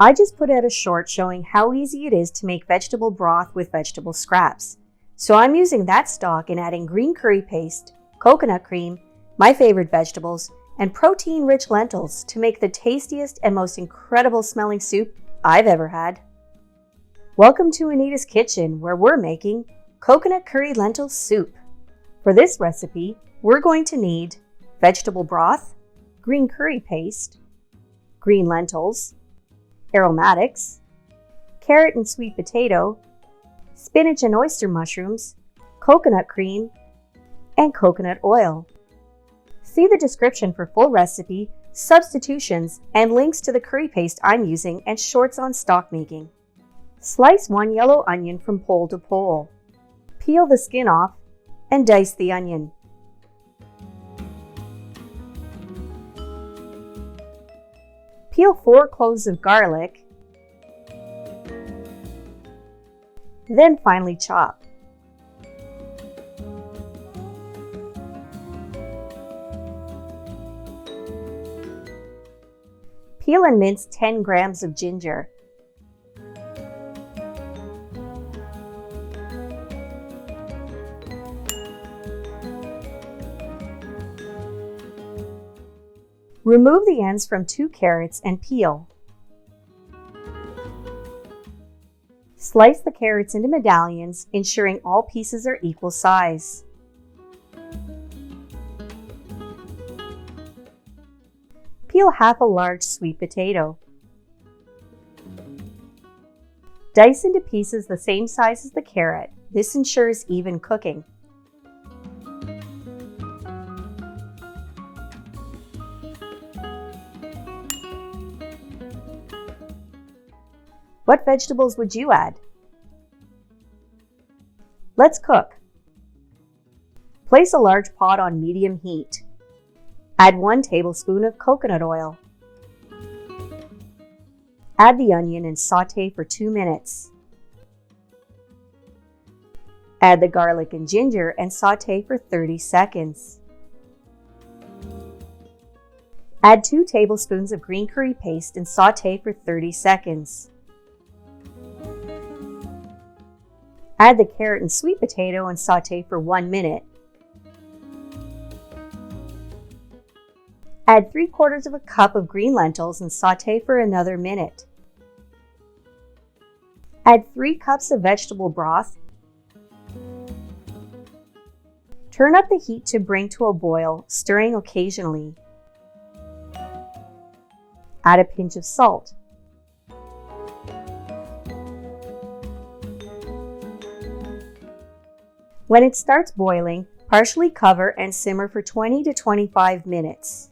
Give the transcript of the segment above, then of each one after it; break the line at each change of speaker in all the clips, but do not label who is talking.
I just put out a short showing how easy it is to make vegetable broth with vegetable scraps. So I'm using that stock and adding green curry paste, coconut cream, my favorite vegetables, and protein-rich lentils to make the tastiest and most incredible smelling soup I've ever had. Welcome to Anita's Kitchen, where we're making coconut curry lentil soup. For this recipe, we're going to need vegetable broth, green curry paste, green lentils, aromatics, carrot and sweet potato, spinach and oyster mushrooms, coconut cream, and coconut oil. See the description for full recipe, substitutions, and links to the curry paste I'm using and shorts on stock making. Slice 1 yellow onion from pole to pole. Peel the skin off and dice the onion. Peel 4 cloves of garlic, then finely chop. Peel and mince 10 grams of ginger. Remove the ends from 2 carrots and peel. Slice the carrots into medallions, ensuring all pieces are equal size. Peel half a large sweet potato. Dice into pieces the same size as the carrot. This ensures even cooking. What vegetables would you add? Let's cook. Place a large pot on medium heat. Add 1 tablespoon of coconut oil. Add the onion and sauté for 2 minutes. Add the garlic and ginger and sauté for 30 seconds. Add 2 tablespoons of green curry paste and sauté for 30 seconds. Add the carrot and sweet potato and sauté for 1 minute. Add 3/4 of a cup of green lentils and sauté for another minute. Add 3 cups of vegetable broth. Turn up the heat to bring to a boil, stirring occasionally. Add a pinch of salt. When it starts boiling, partially cover and simmer for 20 to 25 minutes.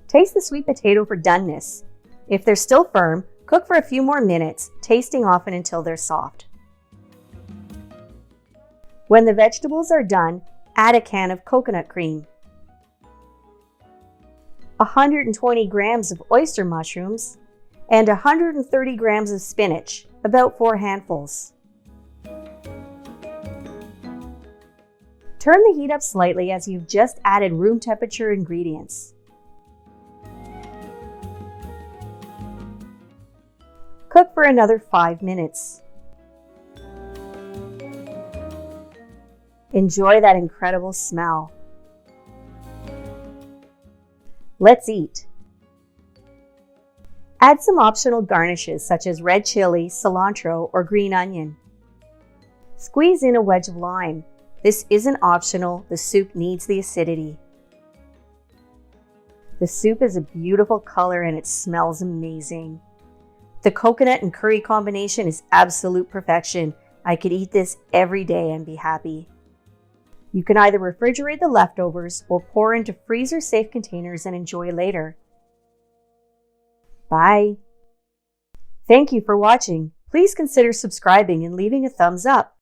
Taste the sweet potato for doneness. If they're still firm, cook for a few more minutes, tasting often until they're soft. When the vegetables are done, add a can of coconut cream, 120 grams of oyster mushrooms, and 130 grams of spinach, about 4 handfuls. Turn the heat up slightly as you've just added room temperature ingredients. Cook for another 5 minutes. Enjoy that incredible smell. Let's eat. Add some optional garnishes such as red chili, cilantro, or green onion. Squeeze in a wedge of lime. This isn't optional, the soup needs the acidity. The soup is a beautiful color and it smells amazing. The coconut and curry combination is absolute perfection. I could eat this every day and be happy. You can either refrigerate the leftovers or pour into freezer-safe containers and enjoy later. Bye. Thank you for watching. Please consider subscribing and leaving a thumbs up.